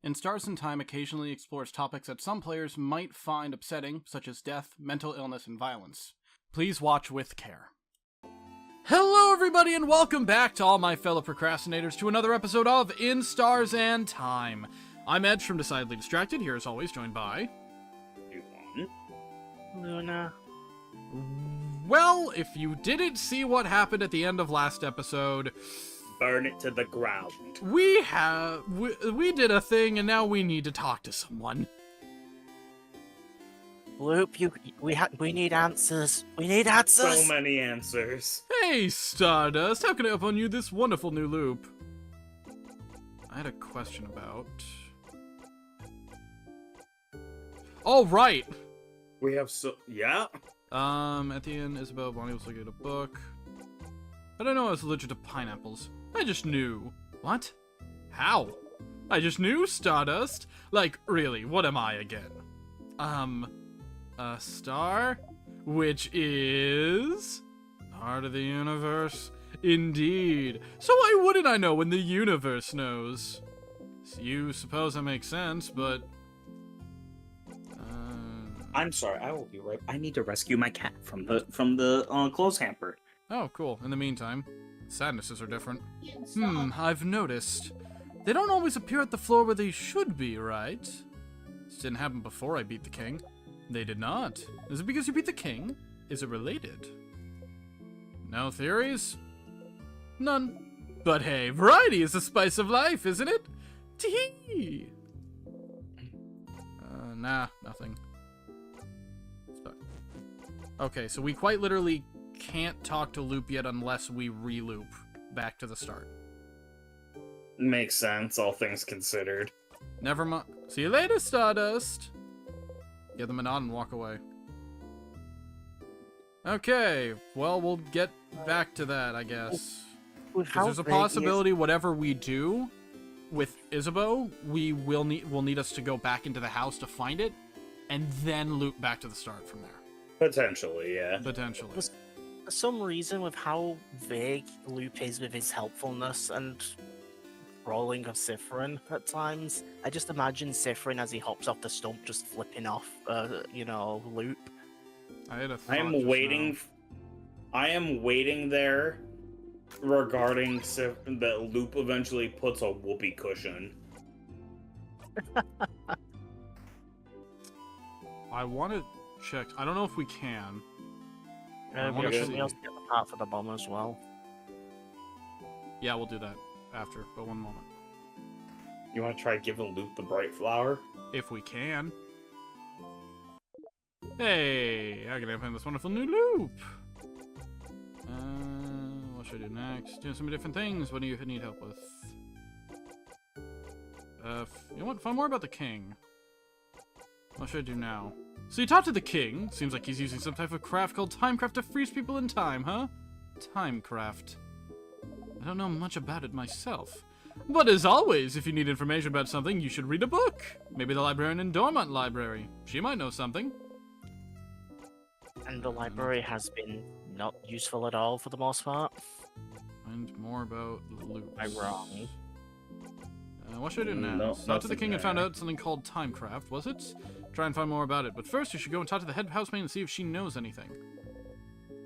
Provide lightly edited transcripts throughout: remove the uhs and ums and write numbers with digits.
In Stars in Time occasionally explores topics that some players might find upsetting, such as death, mental illness, and violence. Please watch with care. Hello everybody and welcome back to all my fellow procrastinators to another episode of In Stars and Time. I'm Edge from Decidedly Distracted, here as always, joined by... Luna. Well, if you didn't see what happened at the end of last episode... Burn it to the ground. We did a thing and now we need to talk to someone. Loop, we need answers. We need answers. So many answers. Hey, Stardust, how can I help on you this wonderful new loop? I had a question about... Oh, right! We have yeah? At the end, Isabel Bonnie was looking at a book. I don't know I was allergic to pineapples. I just knew. What? How? I just knew, Stardust. Like, really, what am I again? A star? Which is... heart of the universe? Indeed. So why wouldn't I know when the universe knows? You suppose that makes sense, but... I'm sorry, I will be right. I need to rescue my cat from the clothes hamper. Oh, cool. In the meantime, sadnesses are different. I've noticed. They don't always appear at the floor where they should be, right? This didn't happen before I beat the king. They did not. Is it because you beat the king? Is it related? No theories? None. But hey, variety is the spice of life, isn't it? Tee-hee! Nah, nothing. Stuck. Okay, so we quite literally can't talk to Loop yet unless we re-loop back to the start. Makes sense, all things considered. Never mind. See you later, Stardust! Give them a nod and walk away. Okay, well, we'll get back to that, I guess. Because there's a possibility whatever we do with Isabeau, will need us to go back into the house to find it, and then loop back to the start from there. Potentially, yeah. Potentially. For some reason, with how vague Loop is with his helpfulness and rolling of Sifrin at times, I just imagine Sifrin as he hops off the stump just flipping off, Loop. I had a thought I am waiting there regarding that Loop eventually puts a whoopee cushion. I want to check. I don't know if we can. We also get the part for the bomb as well. Yeah, we'll do that after, but one moment. You want to try giving Loop the bright flower? If we can. Hey, I can have this wonderful new loop. What should I do next? Doing some different things. What do you need help with? You know what? Find more about the king. What should I do now? So you talked to the king. Seems like he's using some type of craft called Timecraft to freeze people in time, huh? Timecraft. I don't know much about it myself. But as always, if you need information about something, you should read a book. Maybe the librarian in Dormont Library. She might know something. And the library has been not useful at all for the most part. Find more about loops. Am I wrong? What should I do now? No, Talk to the king and found out something called Timecraft, was it? Try and find more about it. But first, you should go and talk to the head housemaid and see if she knows anything.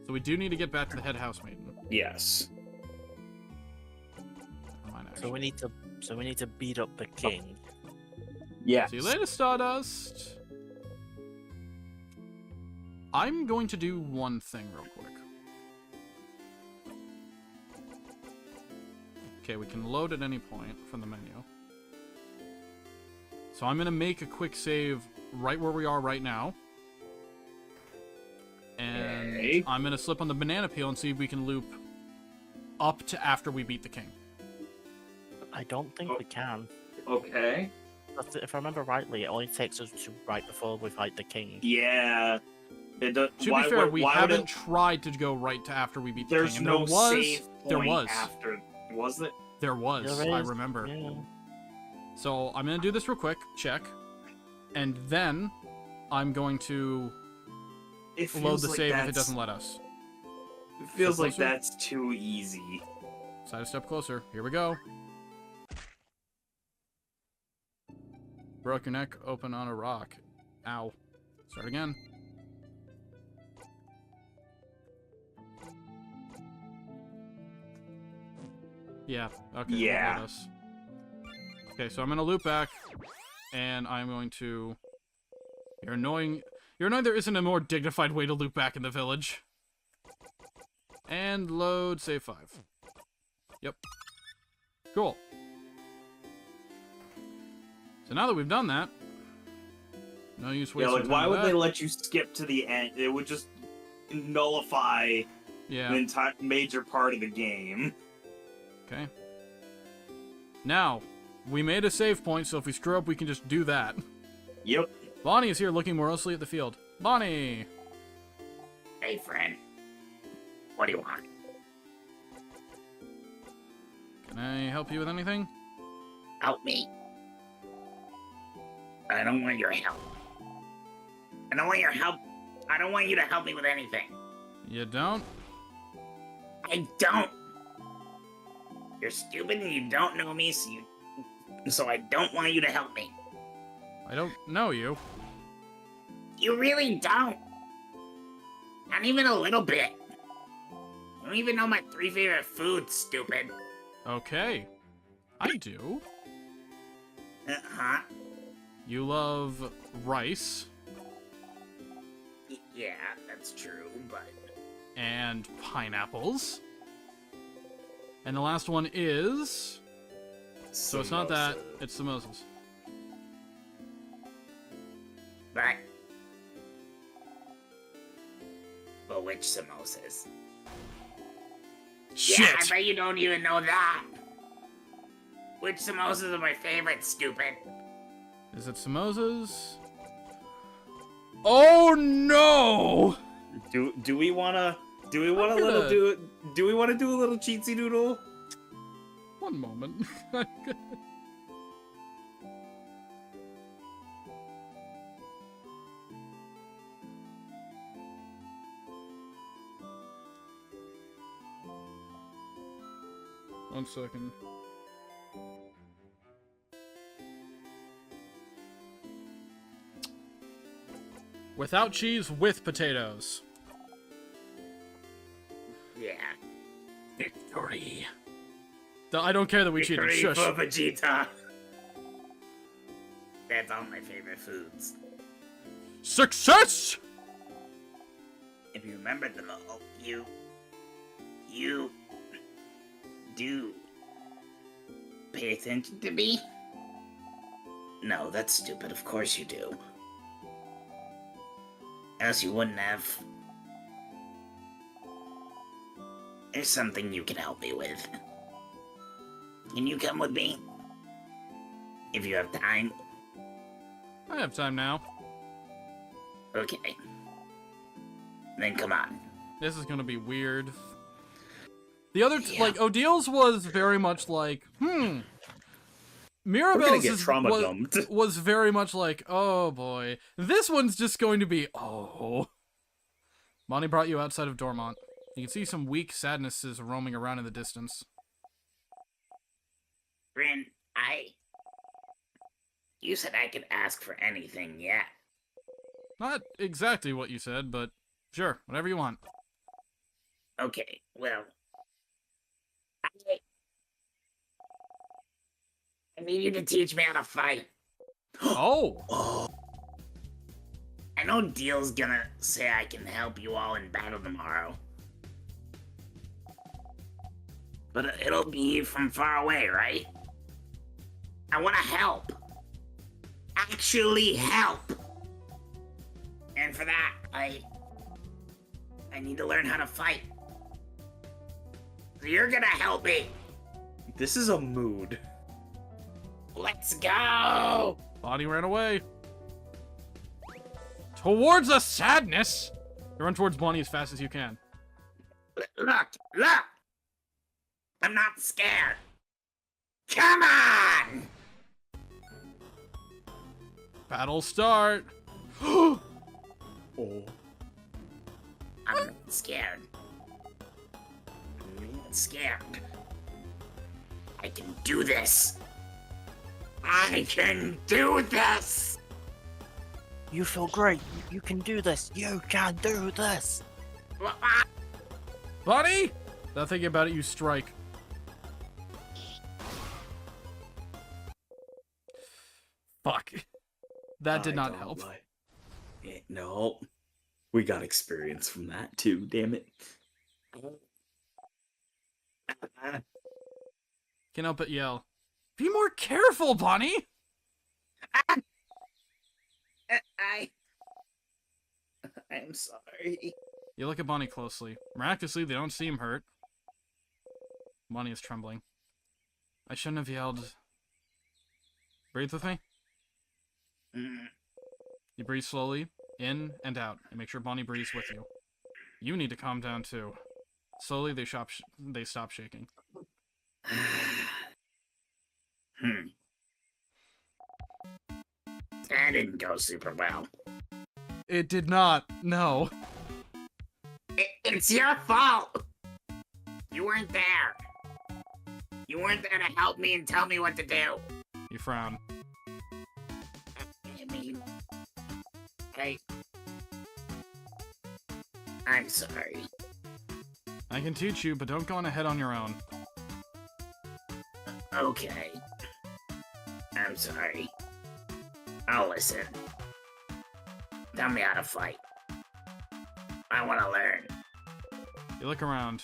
So we do need to get back to the head housemaid. Yes. So we need to beat up the king. Yeah. See you later, Stardust. I'm going to do one thing real quick. Okay, we can load at any point from the menu. So I'm going to make a quick save right where we are right now. And okay. I'm going to slip on the banana peel and see if we can loop up to after we beat the king. I don't think we can. Okay. If I remember rightly, it only takes us to right before we fight the king. Yeah. To be fair, we haven't tried to go right to after we beat the king. And no save there point was. After, was it? There was, I remember. Yeah. So I'm going to do this real quick, check. And then I'm going to load the save if it doesn't let us. It feels like that's too easy. Side a step closer. Here we go. Broke your neck open on a rock. Ow. Start again. Yeah, okay. Yeah. Won't let us. Okay, so I'm gonna loop back, and I'm going to... You're annoying... You're annoying there isn't a more dignified way to loop back in the village. And load save 5. Yep. Cool. So now that we've done that, no use wasting time. why with would that. they let you skip to the end? It would just nullify Yeah. an entire major part of the game. Okay. Now, we made a save point, so if we screw up, we can just do that. Yep. Bonnie is here looking morosely at the field. Bonnie! Hey, friend. What do you want? Can I help you with anything? Help me. I don't want your help. I don't want your help. I don't want you to help me with anything. You don't? I don't. You're stupid and you don't know me, so I don't want you to help me. I don't know you. You really don't. Not even a little bit. You don't even know my 3 favorite foods, stupid. Okay. I do. Uh-huh. You love rice Yeah, that's true, but... and pineapples. And the last one is... So it's not that, it's samosas. But... But which samosas? Shit! Yeah, I bet you don't even know that. Which samosas are my favorite, stupid? Is it samosas? Oh no! Do we wanna do we I'm wanna gonna- do we wanna do a little cheatsy doodle? One moment. One second. Without cheese, with potatoes. Yeah. Victory. I don't care that we cheated. Victory Shush. for Vegeta. That's all my favorite foods. Success! If you remember them all, you do pay attention to me? No, that's stupid. Of course you do. Else you wouldn't have. There's something you can help me with. Can you come with me? If you have time. I have time now. Okay. Then come on. This is gonna be weird. The other, Yeah. like, Odil's was very much like, We're Mirabelle's gonna get trauma dumped. was very much like, oh boy. This one's just going to be, oh. Bonnie brought you outside of Dormont. You can see some weak sadnesses roaming around in the distance. Rin, you said I could ask for anything, yeah? Not exactly what you said, but sure, whatever you want. Okay, well... I need you to teach me how to fight. Oh! I know Deal's gonna say I can help you all in battle tomorrow. But it'll be from far away, right? I wanna help. Actually help. And for that, I need to learn how to fight. So you're gonna help me. This is a mood. Let's go. Bonnie ran away. Towards a sadness! You run towards Bonnie as fast as you can. Look! I'm not scared. Come on! Battle start! Oh. I'm not scared. I'm not scared. I can do this. I can do this! You feel great. You can do this. You can do this. Bunny! Without thinking about it, you strike. Fuck. That did not help. No. We got experience from that too, damn it. Can't help but yell. Be more careful, Bunny! I'm sorry. You look at Bunny closely. Miraculously, they don't seem hurt. Bunny is trembling. I shouldn't have yelled. Breathe with me. You breathe slowly, in and out, and make sure Bunny breathes with you. You need to calm down too. Slowly, they stop shaking. That didn't go super well. It did not. No. It's your fault! You weren't there. You weren't there to help me and tell me what to do. You frown. I mean... I'm sorry. I can teach you, but don't go on ahead on your own. Okay. I'm sorry. I'll listen. Tell me how to fight. I want to learn. You look around.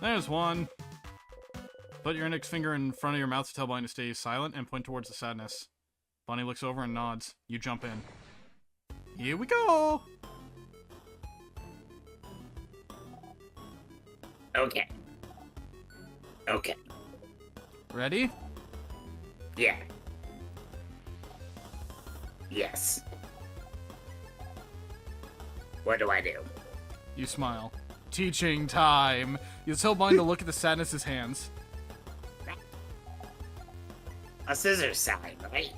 There's one. Put your index finger in front of your mouth to tell Bunny to stay silent and point towards the sadness. Bunny looks over and nods. You jump in. Here we go! Okay. Okay. Ready? Yeah. Yes. What do I do? You smile. Teaching time! You tell Bunny to look at the sadness's hands. A scissors sign, right?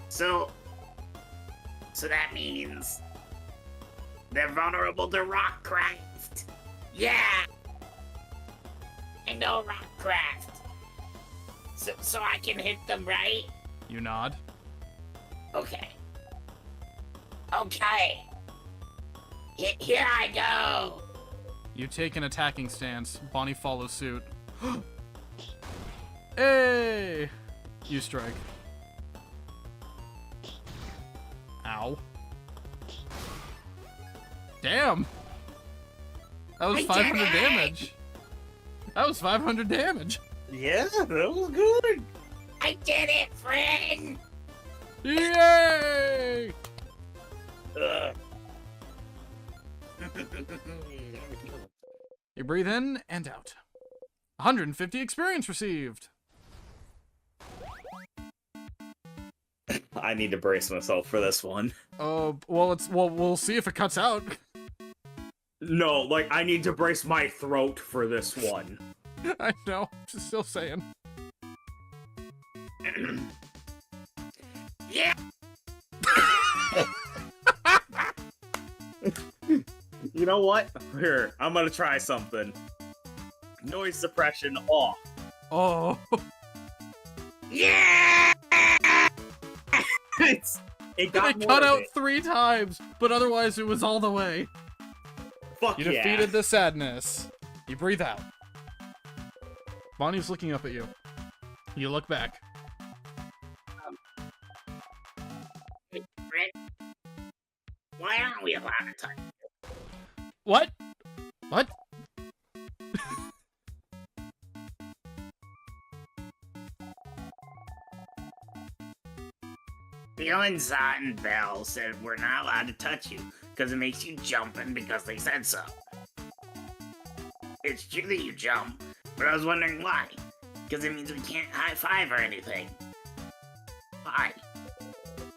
So that means they're vulnerable to rockcraft. Yeah! I know rockcraft. So I can hit them, right? You nod. Okay. Okay. Here I go. You take an attacking stance. Bonnie follows suit. Hey! You strike. Ow. Damn! That was I did 500 it! damage. That was 500 damage. Yeah, that was good. I did it, friend. Yay! Ugh. You breathe in and out. 150 experience received. I need to brace myself for this one. Well, we'll see if it cuts out. No, like, I need to brace my throat for this one. I know. Just still saying. Yeah. You know what? Here, I'm gonna try something. Noise suppression off. Oh. Yeah. It got It more cut of out it. 3 times, but otherwise it was all the way. Fuck You yeah. defeated the sadness. You breathe out. Bonnie's looking up at you. You look back. Friend, why aren't we allowed to touch? What? What? Bjornzot and Bell said we're not allowed to touch you because it makes you jump and because they said so. It's true that you jump, but I was wondering why. Because it means we can't high five or anything. Why?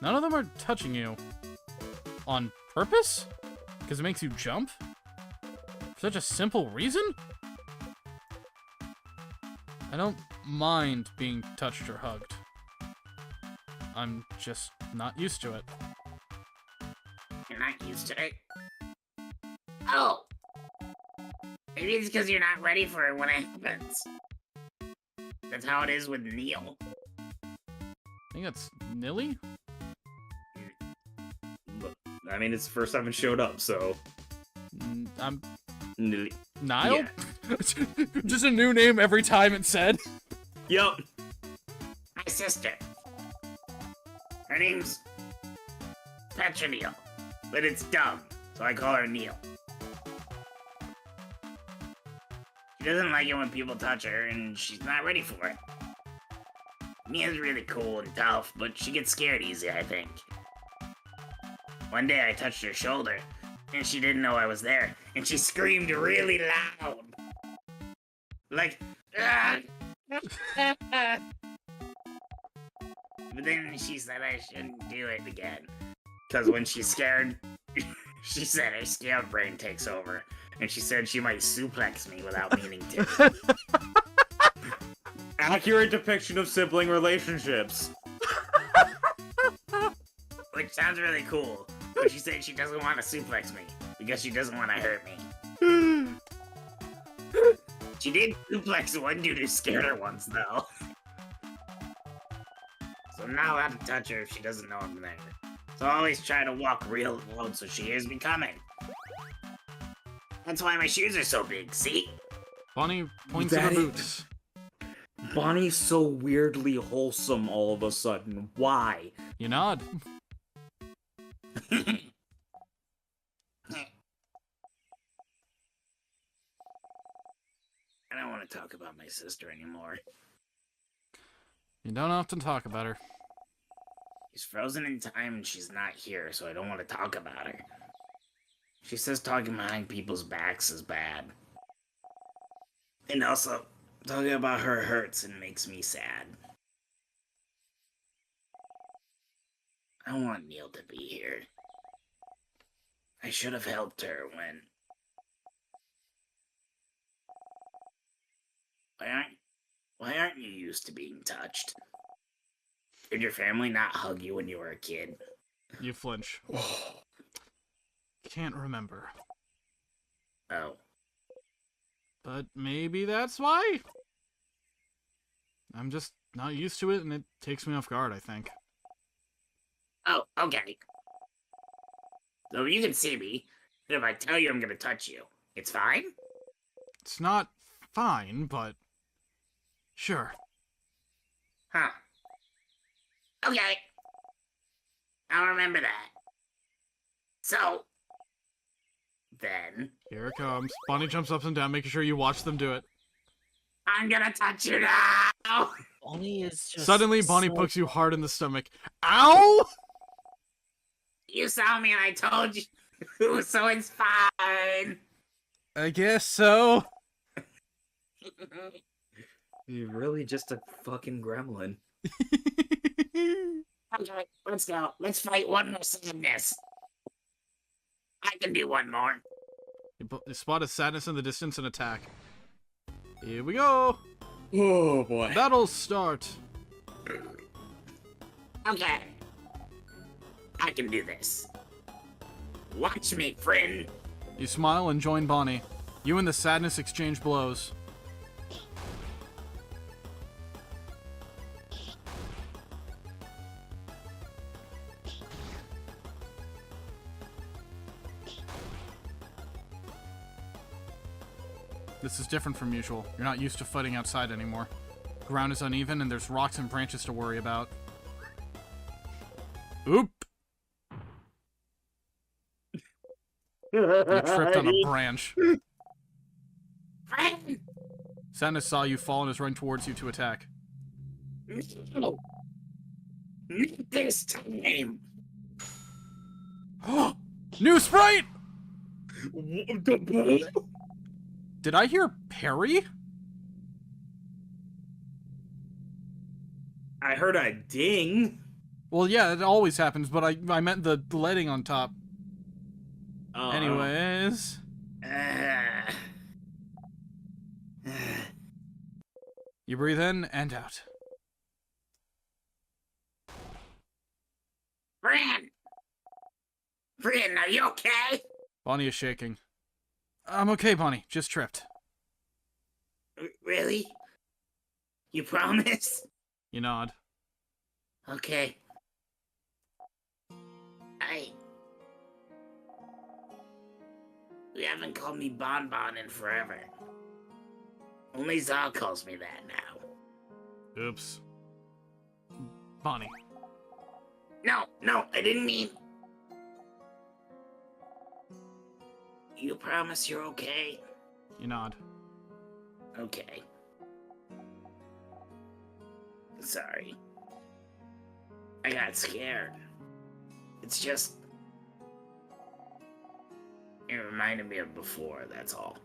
None of them are touching you. On purpose? Because it makes you jump? For such a simple reason? I don't mind being touched or hugged. I'm just not used to it. You're not used to it? Oh! Maybe it's because you're not ready for it when it happens. That's how it is with Neil. think that's Nilly? But, I mean, it's the first time it showed up, so. I'm Nilly. Niall? Yeah. Just a new name every time it's said. Yup. My sister. Her name's Petronil, but it's dumb, so I call her Neil. She doesn't like it when people touch her, and she's not ready for it. Mia's really cool and tough, but she gets scared easy, I think. One day I touched her shoulder, and she didn't know I was there, and she screamed really loud. Like, "Ah!" But then she said I shouldn't do it again. Because when she's scared, she said her scared brain takes over, and she said she might suplex me without meaning to. Accurate depiction of sibling relationships. Which sounds really cool, but she said she doesn't want to suplex me, because she doesn't want to hurt me. She did suplex one dude who scared her once, though. So I'm not allowed to touch her if she doesn't know I'm there. So I always try to walk real loud so she hears me coming. That's why my shoes are so big, see? Bonnie points at That her is- boots. Bonnie's so weirdly wholesome all of a sudden. Why? You nod. I don't want to talk about my sister anymore. You don't often talk about her. She's frozen in time and she's not here, so I don't want to talk about her. She says talking behind people's backs is bad. And also, talking about her hurts and makes me sad. I want Neil to be here. I should have helped her when... Why aren't you used to being touched? Did your family not hug you when you were a kid? You flinch. Can't remember. Oh. But maybe that's why? I'm just not used to it, and it takes me off guard, I think. Oh, okay. So you can see me, and if I tell you I'm gonna touch you, it's fine? It's not fine, but... Sure. Huh. Okay. I'll remember that. So... Then... Here it comes. Bonnie jumps up and down, making sure you watch them do it. I'm gonna touch you now! Bonnie is just Suddenly, Bonnie so- pokes you hard in the stomach. Ow! You saw me and I told you, so it's fine! I guess so. You're really just a fucking gremlin. Okay, let's go. Let's fight one more sadness. I can do one more. You spot a sadness in the distance and attack. Here we go. Oh boy. Battle start. Okay. I can do this. Watch me, friend. You smile and join Bonnie. You and the sadness exchange blows. This is different from usual. You're not used to fighting outside anymore. Ground is uneven and there's rocks and branches to worry about. Oop! You tripped on a branch. Friend! Sadness saw you fall and is running towards you to attack. No. Not this time. New sprite! Did I hear Perry? I heard a ding. Well, yeah, it always happens, but I meant the leading on top. Anyways. You breathe in and out. Friend! Friend, are you okay? Bonnie is shaking. I'm okay, Bonnie. Just tripped. Really? You promise? You nod. Okay. You haven't called me Bon Bon in forever. Only Zal calls me that now. Oops. Bonnie. No, I didn't mean... You promise you're okay? You nod. Okay. Sorry. I got scared. It's just... It reminded me of before, that's all.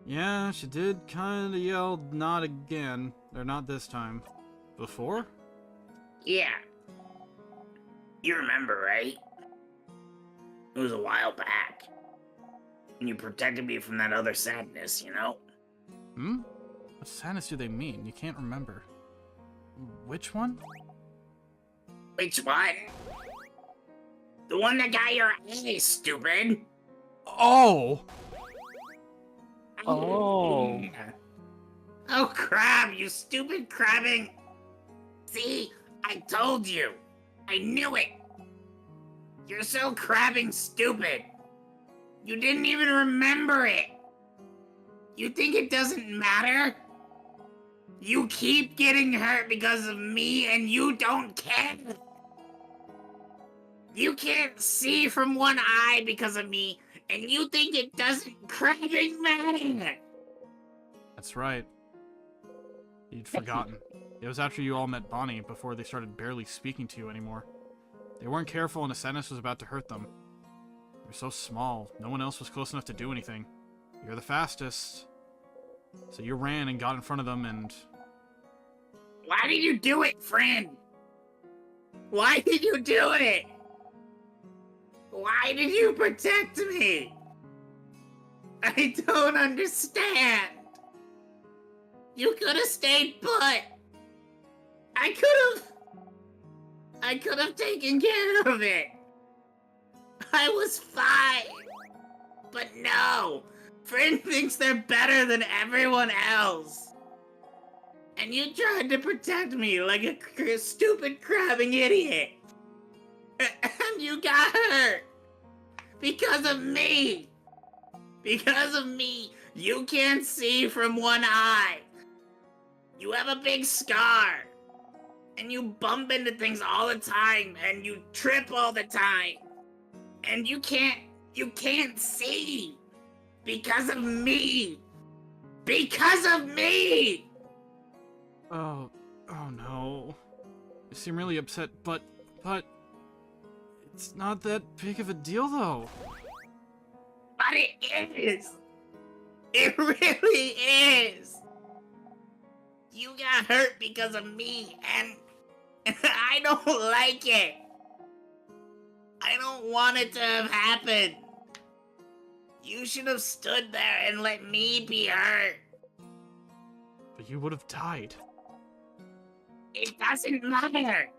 Yeah, she did kinda yell not again. Or not this time. Before? Yeah. You remember, right? It was a while back. And you protected me from that other sadness, you know? Hmm? What sadness do they mean? You can't remember. Which one? Which one? The one that got your eye, stupid! Oh! Oh. Oh, crab, you stupid crabbing! See? I told you! I knew it! You're so crabbing stupid! You didn't even remember it! You think it doesn't matter? You keep getting hurt because of me and you don't care! You can't see from one eye because of me, and you think it doesn't crabbing matter! That's right. You'd forgotten. It was after you all met Bonnie, before they started barely speaking to you anymore. They weren't careful and a sadness was about to hurt them. They were so small, no one else was close enough to do anything. You're the fastest. So you ran and got in front of them and... Why did you do it, friend? Why did you do it? Why did you protect me? I don't understand. You could have stayed put. I could have taken care of it. I was fine. But no, Friend thinks they're better than everyone else. And you tried to protect me like a stupid crabbing idiot. And you got hurt. Because of me. Because of me, you can't see from one eye. You have a big scar. And you bump into things all the time. And you trip all the time. And you can't see. Because of me. Because of me. Oh no. You seem really upset, but it's not that big of a deal though. But it is. It really is. You got hurt because of me, and I don't like it. I don't want it to have happened. You should have stood there and let me be hurt. But you would have died. It doesn't matter.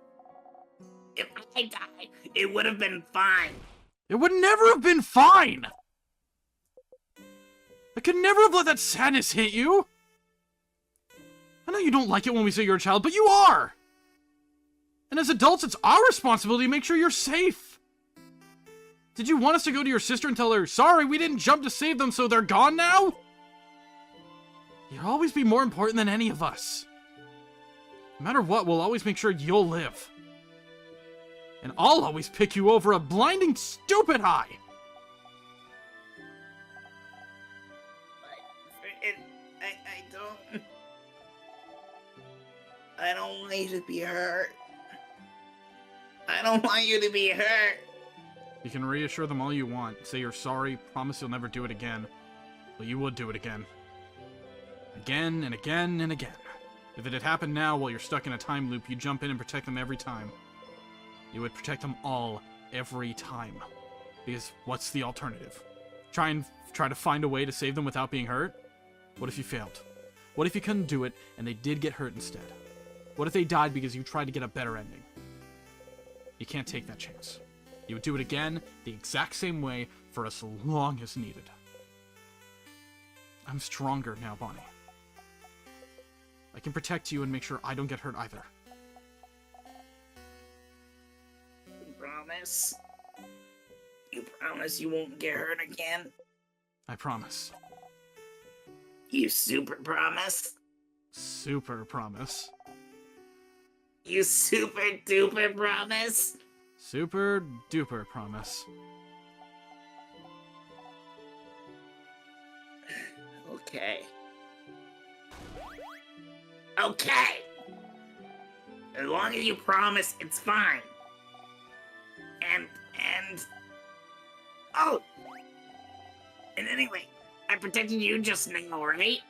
If I died, it would have been fine. It would never have been fine! I could never have let that sadness hit you! I know you don't like it when we say you're a child, but you are! And as adults, it's our responsibility to make sure you're safe! Did you want us to go to your sister and tell her, sorry, we didn't jump to save them, so they're gone now? You'll always be more important than any of us. No matter what, we'll always make sure you'll live. And I'll always pick you over a blinding stupid eye! I don't want you to be hurt. I don't want you to be hurt. You can reassure them all you want. Say you're sorry, promise you'll never do it again. But you would do it again. Again and again and again. If it had happened now while you're stuck in a time loop, you'd jump in and protect them every time. You would protect them all, every time. Because what's the alternative? Try to find a way to save them without being hurt? What if you failed? What if you couldn't do it and they did get hurt instead? What if they died because you tried to get a better ending? You can't take that chance. You would do it again, the exact same way, for as long as needed. I'm stronger now, Bonnie. I can protect you and make sure I don't get hurt either. You promise? You promise you won't get hurt again? I promise. You super promise? Super promise. You super duper promise? Super duper promise. Okay. Okay! As long as you promise, it's fine. And... Oh! And anyway, I protected you just now, right?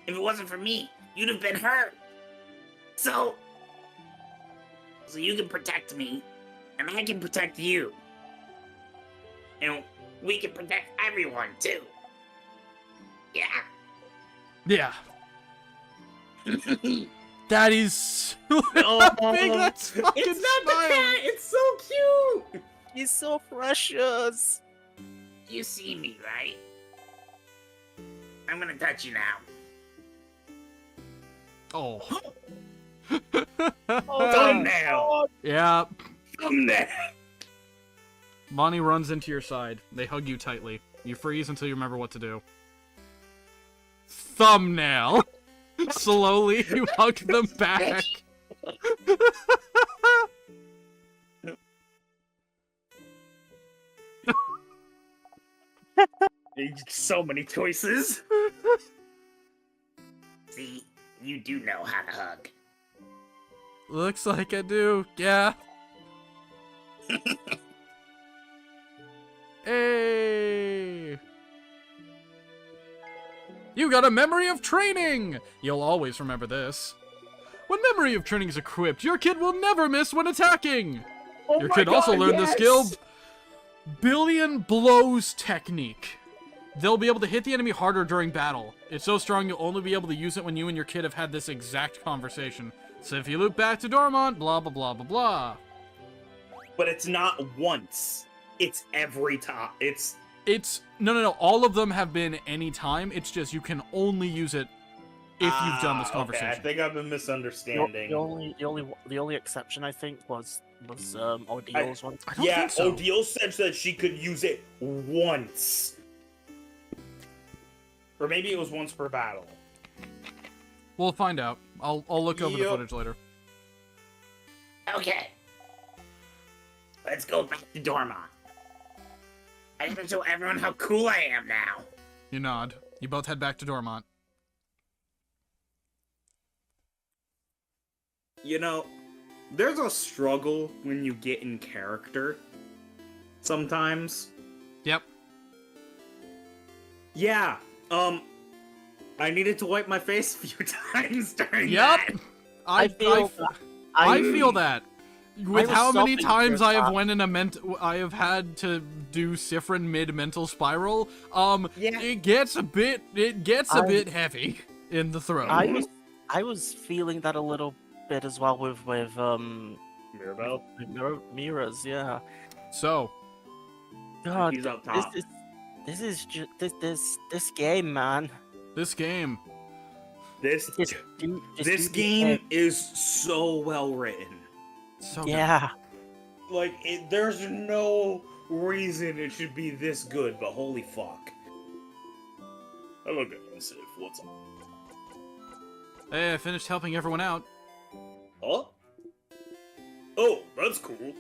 If it wasn't for me, you'd have been hurt. So you can protect me, and I can protect you. And we can protect everyone, too. Yeah. Yeah. That is so Oh, big. That's fucking it's not the smile. cat! It's so cute! He's so precious. You see me, right? I'm gonna touch you now. Oh. Thumbnail! Yeah. Thumbnail! Bonnie runs into your side. They hug you tightly. You freeze until you remember what to do. Thumbnail. Slowly, you hug them back. So many choices. See, you do know how to hug. Looks like I do. Yeah. Hey. You got a memory of training! You'll always remember this. When memory of training is equipped, your kid will never miss when attacking! Oh Your my kid also God, learned the yes! skill Billion Blows Technique. They'll be able to hit the enemy harder during battle. It's so strong you'll only be able to use it when you and your kid have had this exact conversation. So if you loop back to Dormont, blah blah blah blah blah. But it's not once. It's every time. It's no. All of them have been any time. It's just you can only use it if you've done this conversation. Okay, I think I've been misunderstanding. The only exception I think was Ordeal's one. I don't Yeah, think so. Odile said that she could use it once. Or maybe it was once per battle. We'll find out. I'll look over the Yep. footage later. Okay. Let's go back to Dormont. I need to show everyone how cool I am now. You nod. You both head back to Dormont. You know, there's a struggle when you get in character. Sometimes. Yep. Yeah, I needed to wipe my face a few times during Yep. that. I feel that. With was how many stopping times for I have that. went in a I have had to do Sifrin mid mental spiral. Yeah. It gets a bit bit heavy in the throat. I was feeling that a little bit as well with Mirabelle? Miras, yeah. So, God, He's up top. this is just this game, man. this game. This Just do the game is so well written. So good. Yeah. Like, there's no reason it should be this good, but holy fuck. Hello, guys. What's up? Hey, I finished helping everyone out. Huh? Oh, that's cool.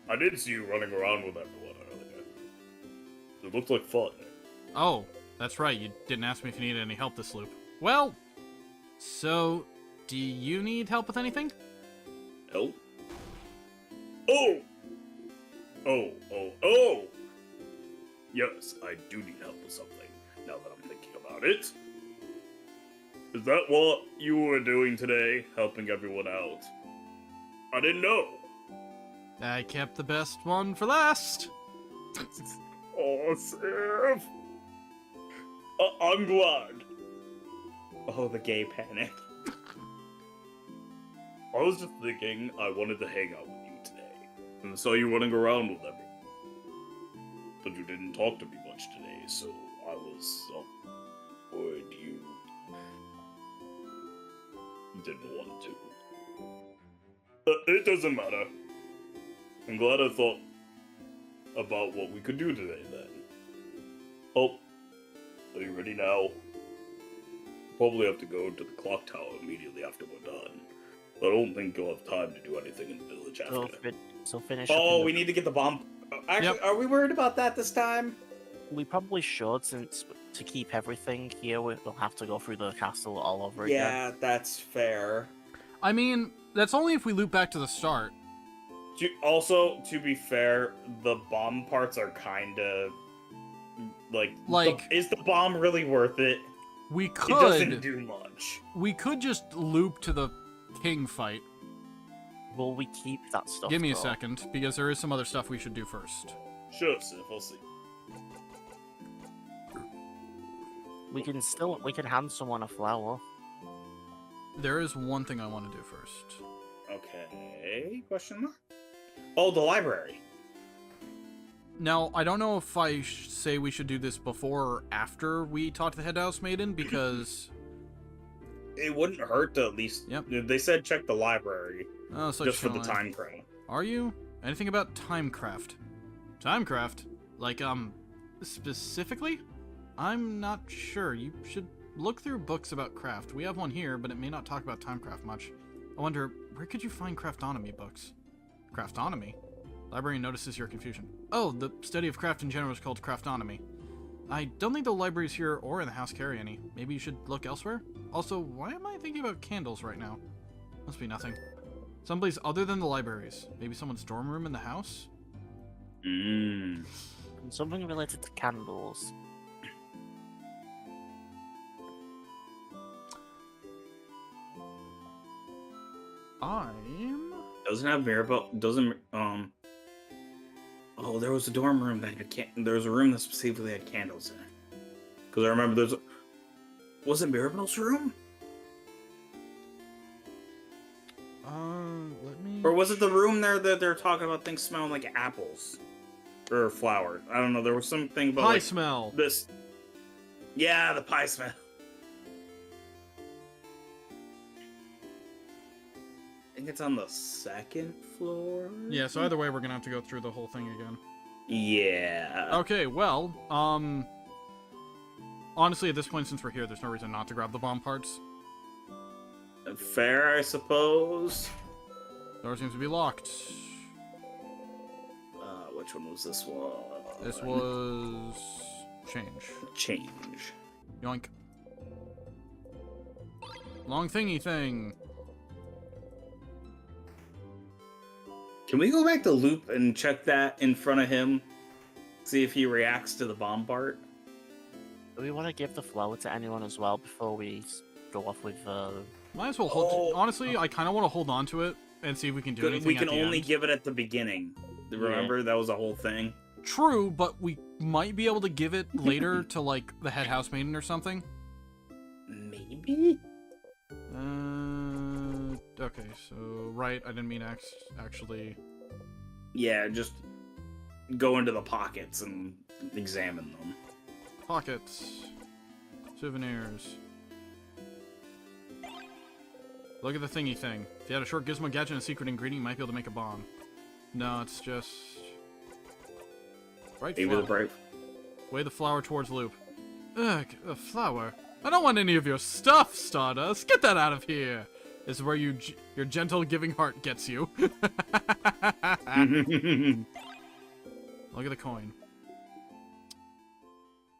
I did see you running around with everyone earlier. It looked like fun. Oh, that's right. You didn't ask me if you needed any help this loop. Well, so do you need help with anything? Help? Oh! Oh! Yes, I do need help with something, now that I'm thinking about it. Is that what you were doing today, helping everyone out? I didn't know. I kept the best one for last. Oh, Sif! I'm glad. Oh, the gay panic. I was just thinking I wanted to hang out with you today, and I saw you running around with everyone. But you didn't talk to me much today, so I was worried you didn't want to. It doesn't matter. I'm glad I thought about what we could do today, then. Oh, are you ready now? Probably have to go to the clock tower immediately after we're done. I don't think you'll have time to do anything in the village after. So finish. Oh, we need to get the bomb. Actually, Yep. are we worried about that this time? We probably should, since to keep everything here, we'll have to go through the castle all over again. Yeah, that's fair. I mean, that's only if we loop back to the start. Also, to be fair, the bomb parts are kind of is the bomb really worth it? We It doesn't could. do much. We could just loop to the king fight. Will we keep that stuff? Give me a though? second, because there is some other stuff we should do first. Sure, Sif, I'll see. We can hand someone a flower. There is one thing I want to do first. Okay, question mark? Oh, the library. Now, I don't know if I say we should do this before or after we talk to the head house maiden, because... It wouldn't hurt to at least... Yep. They said check the library, Oh, so just for the shall I? time frame. Are you? Anything about timecraft? Timecraft? Like, specifically? I'm not sure. You should look through books about craft. We have one here, but it may not talk about timecraft much. I wonder, where could you find craftonomy books? Craftonomy? Librarian notices your confusion. Oh, the study of craft in general is called craftonomy. I don't think the libraries here or in the house carry any. Maybe you should look elsewhere? Also, why am I thinking about candles right now? Must be nothing. Someplace other than the libraries. Maybe someone's dorm room in the house? Mmm. Something related to candles. I'm... Doesn't have Mirabelle... Doesn't... Oh, there was a dorm room that had there was a room that specifically had candles in it. Because I remember there's a... Was it Mirabelle's room? Let me... Or was it the room there that they're talking about things smelling like apples? Or flowers? I don't know, there was something about Pie like, smell! this... Yeah, the pie smell. I think it's on the second floor? Yeah, so either way, we're gonna have to go through the whole thing again. Yeah. Okay, well, honestly, at this point, since we're here, there's no reason not to grab the bomb parts. Fair, I suppose. Door seems to be locked. Which one was this one? This was... change. Change. Yoink. Long thingy thing. Can we go back to Loop and check that in front of him? See if he reacts to the bomb part? Do we want to give the flower to anyone as well before we go off with? Might as well hold... Oh. Honestly, I kind of want to hold on to it and see if we can do anything We at can the only end. give it at the beginning. Remember, that was a whole thing? True, but we might be able to give it later to, like, the head house maiden or something. Maybe? Okay, so... Right, I didn't mean actually... Yeah, just go into the pockets and examine them. Pockets. Souvenirs. Look at the thingy thing. If you had a short gizmo gadget and a secret ingredient, you might be able to make a bomb. No, it's just... Right Maybe flower. the bright. Way the flower towards Loop. Ugh, a flower. I don't want any of your stuff, Stardust. Get that out of here. This is where your gentle giving heart gets you. Look at the coin.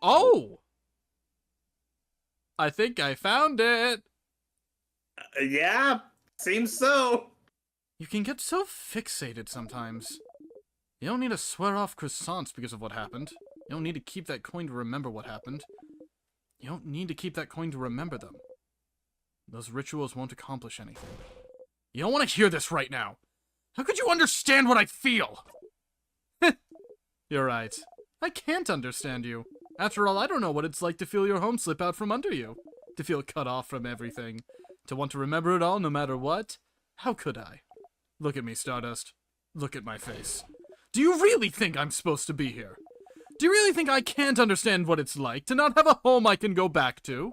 Oh! I think I found it! Yeah, seems so. You can get so fixated sometimes. You don't need to swear off croissants because of what happened. You don't need to keep that coin to remember what happened. You don't need to keep that coin to remember them. Those rituals won't accomplish anything. You don't want to hear this right now. How could you understand what I feel? You're right. I can't understand you. After all, I don't know what it's like to feel your home slip out from under you. To feel cut off from everything. To want to remember it all no matter what. How could I? Look at me, Stardust. Look at my face. Do you really think I'm supposed to be here? Do you really think I can't understand what it's like to not have a home I can go back to?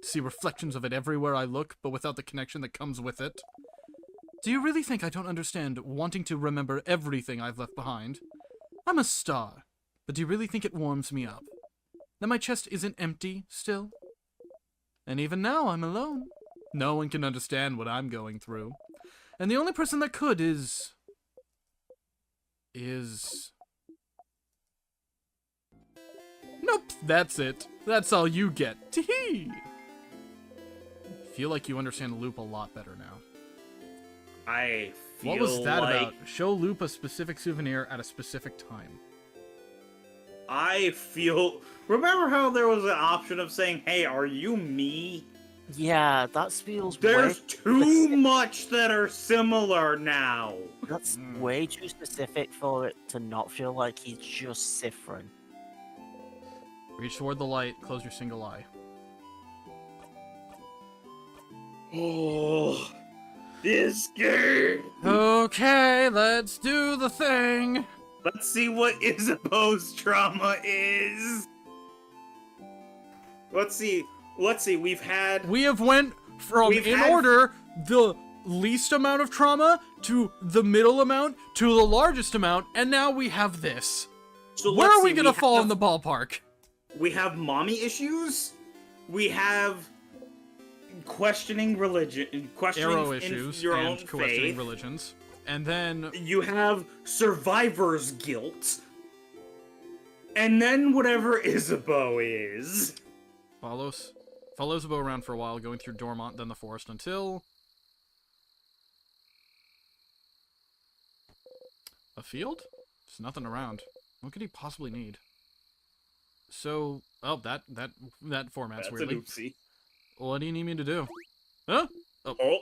see reflections of it everywhere I look, but without the connection that comes with it. Do you really think I don't understand wanting to remember everything I've left behind? I'm a star, but do you really think it warms me up? That my chest isn't empty still? And even now, I'm alone. No one can understand what I'm going through. And the only person that could is... Nope, that's it. That's all you get. Tee-hee! Feel like you understand Loop a lot better now. I feel What was that like... about? Show Loop a specific souvenir at a specific time. I feel... Remember how there was an option of saying, hey, are you me? Yeah, that feels There's way too much that are similar now. That's way too specific for it to not feel like he's just Sifrin. Reach toward the light, close your single eye. Oh, this game. Okay, let's do the thing. Let's see what Isabeau's trauma is. Let's see. We have went from, in order, the least amount of trauma to the middle amount to the largest amount, and now we have this. So where are we gonna fall in the ballpark? We have mommy issues. We have questioning religion, questioning Arrow issues your and own questioning faith. religions. And then You have survivor's guilt. And then whatever Isabeau is. follows Isabeau around for a while, going through Dormont, then the forest until... a field? There's nothing around. What could he possibly need? So, oh, that formats That's weirdly. an oopsie. What do you need me to do? Huh? Oh,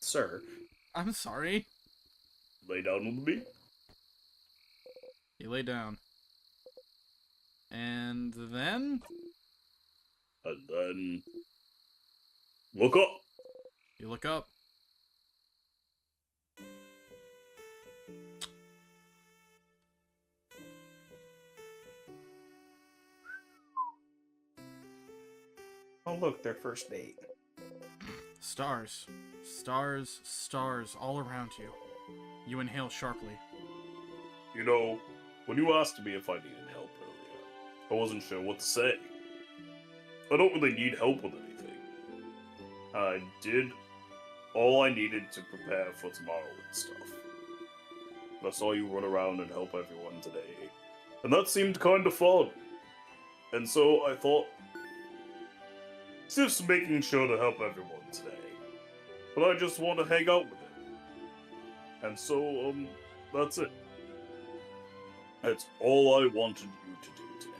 sir, I'm sorry. lay down with me. You lay down. And then... And then look up. you look up. Oh, look, their first date. Stars. Stars, stars all around you. You inhale sharply. You know, when you asked me if I needed help earlier, I wasn't sure what to say. I don't really need help with anything. I did all I needed to prepare for tomorrow and stuff. I saw you run around and help everyone today, and that seemed kind of fun. And so I thought, Sif's making sure to help everyone today, but I just want to hang out with him. And so, that's it. That's all I wanted you to do today.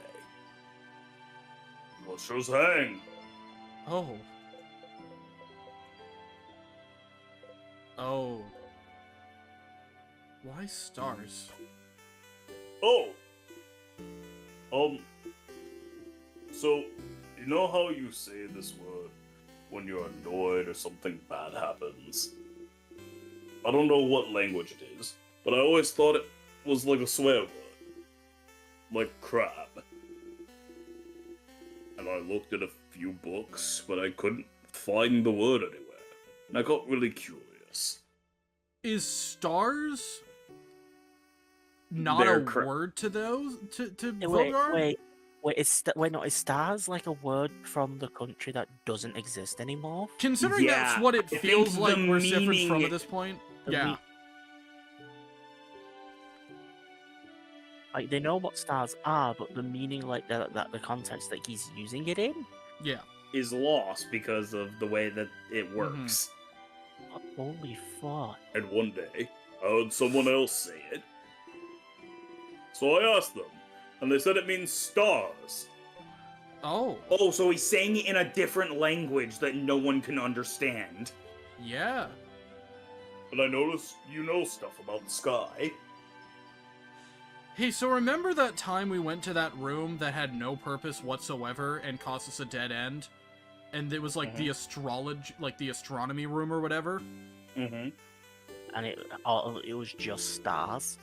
Let's just hang. Oh. Oh. Why stars? Oh! So, you know how you say this word when you're annoyed or something bad happens? I don't know what language it is, but I always thought it was like a swear word. Like crab. And I looked at a few books, but I couldn't find the word anywhere. And I got really curious. Is stars not They're a word to those? To Wait, Vogar? is stars like a word from the country that doesn't exist anymore? Considering that's Yeah, what it I think feels like the we're Sifrin's meaning- from at this point. the Yeah. me- Like, they know what stars are, but the meaning, like, that the context that he's using it in? Yeah. Is lost because of the way that it works. Holy fuck. And one day, I heard someone else say it. So I asked them, and they said it means stars. Oh. Oh, so he's saying it in a different language that no one can understand. Yeah. And I noticed you know stuff about the sky. Hey, so remember that time we went to that room that had no purpose whatsoever and cost us a dead end? And it was like the the astronomy room or whatever? Mm-hmm. And it was just stars.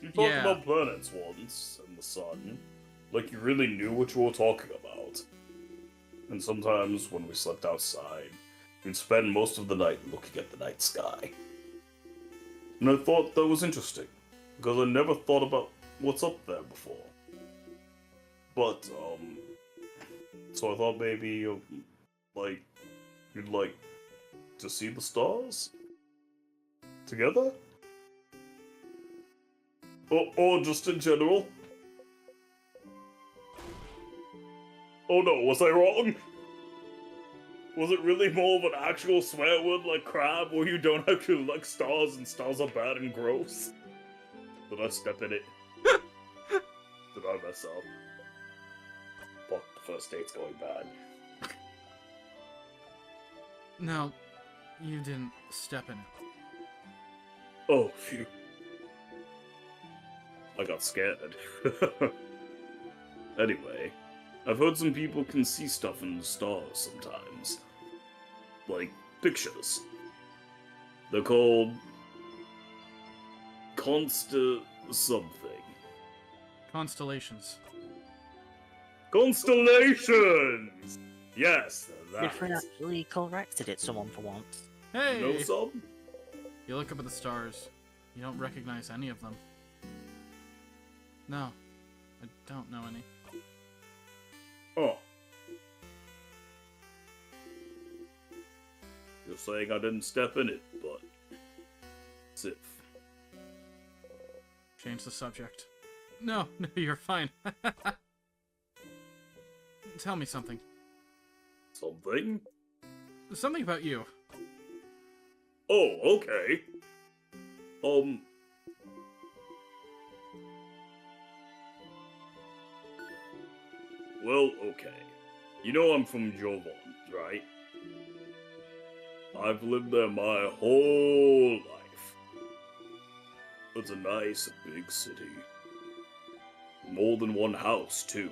You talked Yeah. about planets once, and the sun. Like you really knew what you were talking about. And sometimes when we slept outside, we'd spend most of the night looking at the night sky. And I thought that was interesting, because I never thought about what's up there before. But, so I thought maybe, you'd like to see the stars? Together? Or just in general? Oh no, was I wrong? Was it really more of an actual swear word like crab, where you don't actually like stars and stars are bad and gross? Did I step in it? Did I mess up? Fuck, the first date's going bad. No, you didn't step in it. Oh, phew. I got scared. Anyway, I've heard some people can see stuff in the stars sometimes. Like, pictures. They're called... something. Constellations. Constellations! Yes, that. Siffrin actually corrected it someone for once. Hey! Know some? You look up at the stars. You don't recognize any of them. No, I don't know any. Oh. You're saying I didn't step in it, but... Sif. Change the subject. No, no, you're fine. Tell me something. Something? Something about you. Oh, okay. Well, okay. You know I'm from Jovan, right? I've lived there my whole life. It's a nice big city. More than one house, too.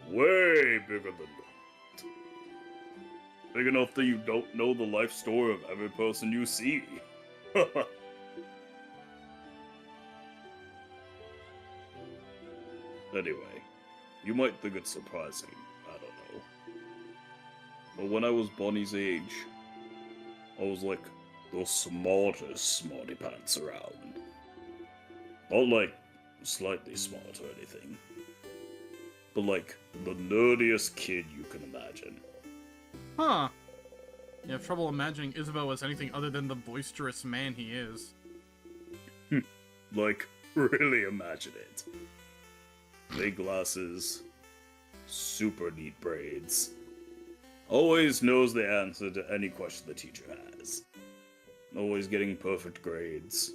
Way bigger than that. Big enough that you don't know the life story of every person you see. Anyway, you might think it's surprising, I don't know. But when I was Bonnie's age, I was like the smartest smarty pants around. Not like slightly smart or anything, but like the nerdiest kid you can imagine. Huh. You have trouble imagining Isabel as anything other than the boisterous man he is. Like, really imagine it. Big glasses, super neat braids. Always knows the answer to any question the teacher has. Always getting perfect grades.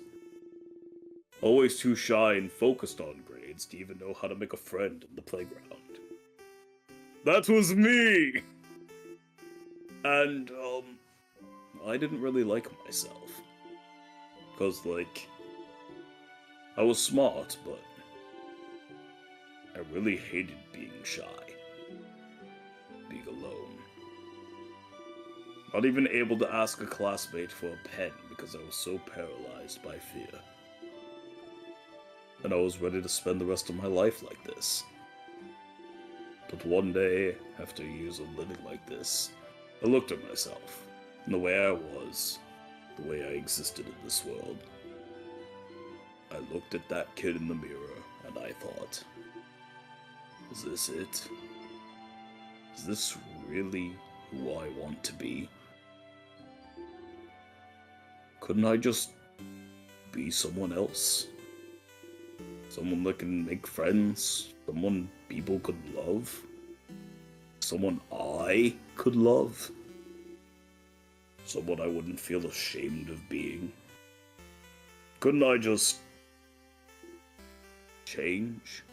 Always too shy and focused on grades to even know how to make a friend in the playground. That was me! And, I didn't really like myself. Because, like, I was smart, but I really hated being shy. Being alone. Not even able to ask a classmate for a pen because I was so paralyzed by fear. And I was ready to spend the rest of my life like this. But one day, after years of living like this, I looked at myself, and the way I was, the way I existed in this world. I looked at that kid in the mirror, and I thought, is this it? Is this really who I want to be? Couldn't I just be someone else? Someone that can make friends? Someone people could love? Someone I could love? Someone I wouldn't feel ashamed of being? Couldn't I just change?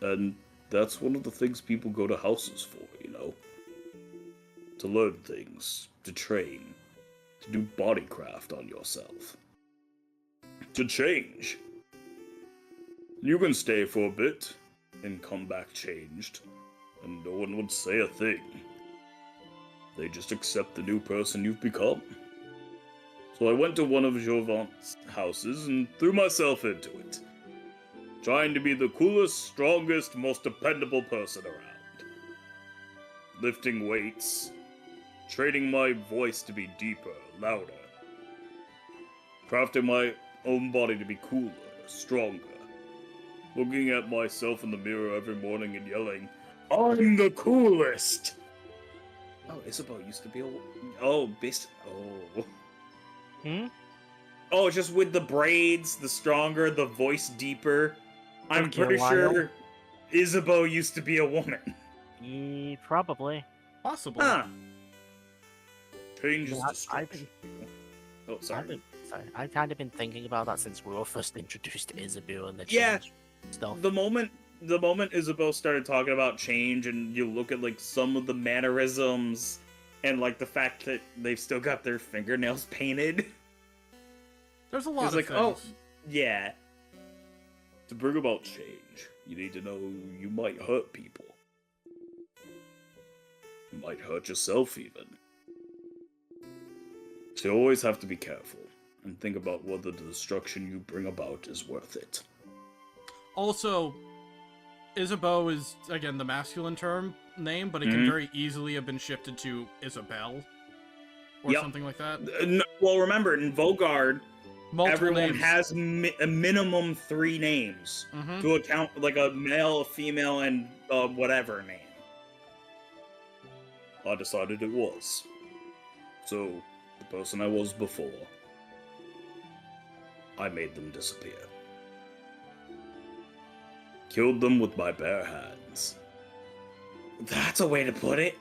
And that's one of the things people go to houses for, you know? To learn things, to train, to do bodycraft on yourself. To change. You can stay for a bit and come back changed, and no one would say a thing. They just accept the new person you've become. So I went to one of Jovan's houses and threw myself into it, trying to be the coolest, strongest, most dependable person around. lifting weights, trading my voice to be deeper, louder, crafting my own body to be cooler, stronger, looking at myself in the mirror every morning and yelling, "I'm the coolest!" Oh, Isabel used to be a... Oh, based... Oh. Hmm? Oh, just with the braids, the stronger, the voice deeper. I'm Took you a pretty while. sure Isabeau used to be a woman. Probably. Possibly. Huh. Change is Yeah, destruction. Oh, sorry. I've kind of been thinking about that since we were first introduced to Isabel and the Yeah. change stuff. The moment Isabeau started talking about change, and you look at like some of the mannerisms, and like the fact that they've still got their fingernails painted. There's a lot It's of like, things. oh, yeah. To bring about change, you need to know you might hurt people. You might hurt yourself even. So you always have to be careful and think about whether the destruction you bring about is worth it. Also, Isabeau is, again, the masculine name, but it can Mhm. very easily have been shifted to Isabel. Or Yep. something like that. Well, remember, in Vogard, Multiple everyone names. has a minimum 3 names Mhm. to account, like a male, a female, and whatever name. I decided it was. So, the person I was before, I made them disappear. Killed them with my bare hands. That's a way to put it.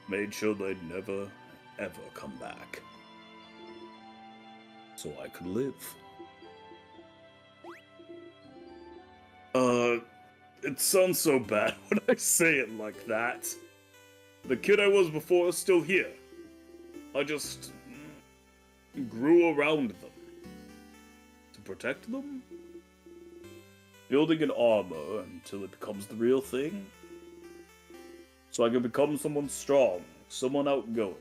Made sure they'd never, ever come back. So I could live. It sounds so bad when I say it like that. The kid I was before is still here. I just grew around them. To protect them? Building an armor until it becomes the real thing. So I can become someone strong, someone outgoing.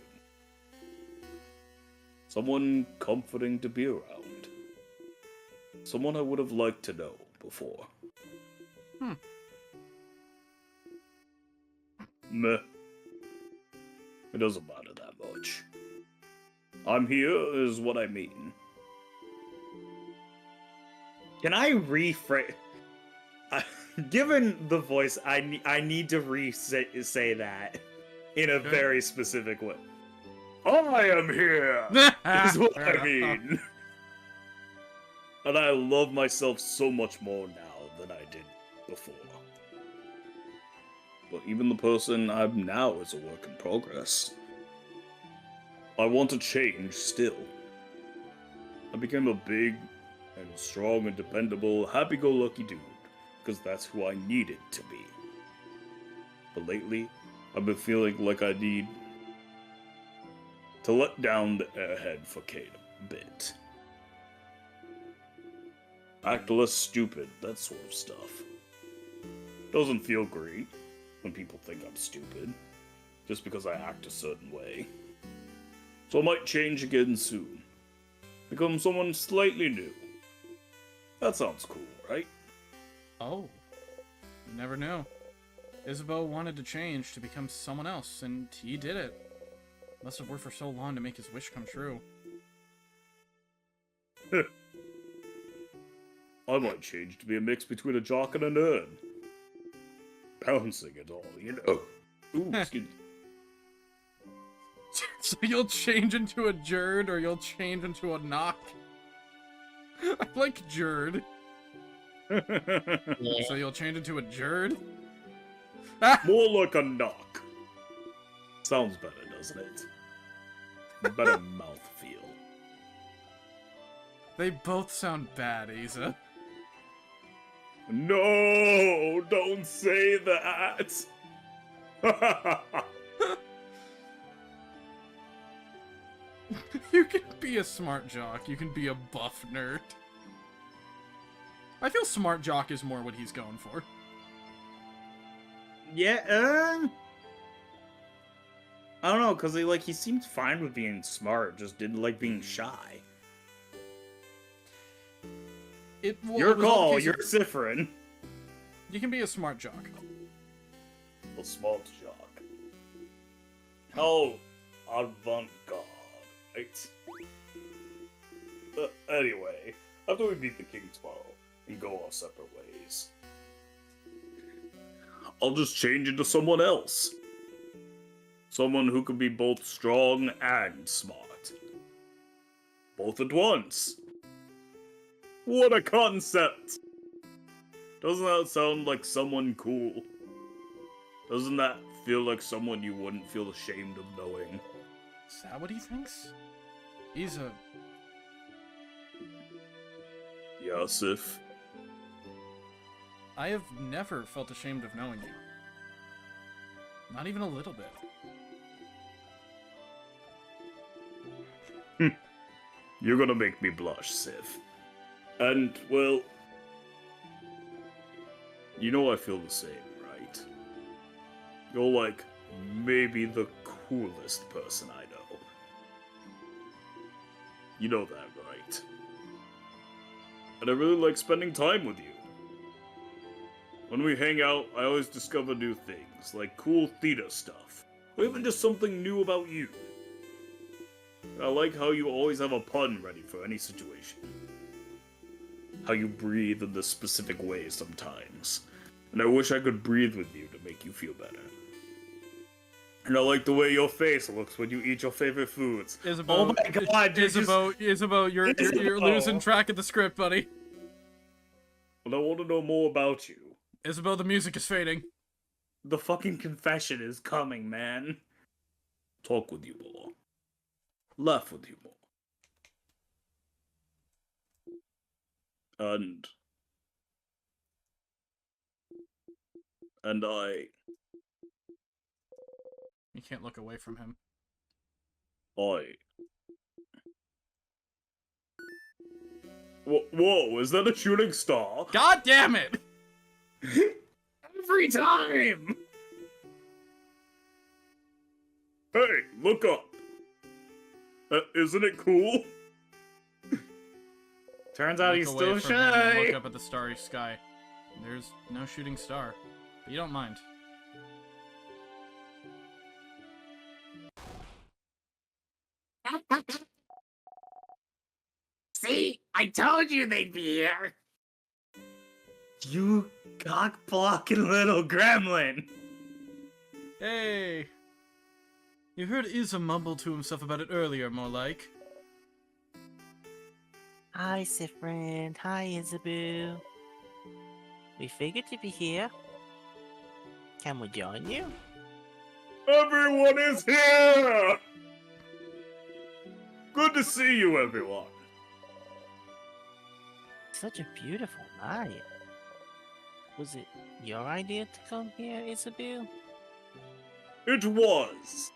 Someone comforting to be around. Someone I would have liked to know before. Meh. It doesn't matter that much. I'm here is what I mean. Can I rephrase? Given the voice, I need to say that in a Okay. very specific way. I am here is what I mean. And I love myself so much more now than I did before. But even the person I'm now is a work in progress. I want to change still. I became a big and strong and dependable, happy-go-lucky dude, because that's who I needed to be. But lately, I've been feeling like I need to let down the airhead for Kate a bit. Act less stupid, that sort of stuff. Doesn't feel great when people think I'm stupid, just because I act a certain way. So I might change again soon. Become someone slightly new. That sounds cool, right? Oh. You never know. Isabeau wanted to change to become someone else, and he did it. Must have worked for so long to make his wish come true. I might change to be a mix between a jock and a nerd. Bouncing it all, you know. Ooh, excuse me. So you'll change into a Jerd, or you'll change into a knock? I like Jerd. Yeah. So you'll change into a Jerd? More like a knock. Sounds better, doesn't it? Better mouthfeel. They both sound bad, Asa. No, don't say that. You can be a smart jock, you can be a buff nerd. I feel smart jock is more what he's going for. Yeah, I don't know, cause he seemed fine with being smart, just didn't like being shy. Your It was all call, the case you're of- Cypherin. You can be a smart jock. A smart jock. how avant-garde, right? Anyway, after we beat the king tomorrow and go our separate ways, I'll just change into someone else. Someone who can be both strong and smart. Both at once. What a concept! Doesn't that sound like someone cool? Doesn't that feel like someone you wouldn't feel ashamed of knowing? Is that what he thinks? He's a... Yes, if... I have never felt ashamed of knowing you. Not even a little bit. You're gonna make me blush, Sif. And, well... You know I feel the same, right? You're like, maybe the coolest person I know. You know that, right? And I really like spending time with you. When we hang out, I always discover new things, like cool theater stuff, or even just something new about you. I like how you always have a pun ready for any situation. How you breathe in this specific way sometimes. And I wish I could breathe with you to make you feel better. And I like the way your face looks when you eat your favorite foods. Isabel, oh my god, dude, Isabel, you're losing track of the script, buddy. But I want to know more about you. Isabel, the music is fading. The fucking confession is coming, man. Talk with you more. Laugh with you more. And I... You can't look away from him. Whoa, is that a shooting star? God damn it! Every time! Hey, look up! Isn't it cool? Turns out Look he's away still from him and shy. Look up at the starry sky. There's no shooting star. But you don't mind. See? I told you they'd be here. You cock-blocking little gremlin! Hey! You heard Isa mumble to himself about it earlier, more like. Hi, Sifrin. Hi, Isabel. We figured you'd be here. Can we join you? Everyone is here! Good to see you, everyone. Such a beautiful night. Was it your idea to come here, Isabel? It was.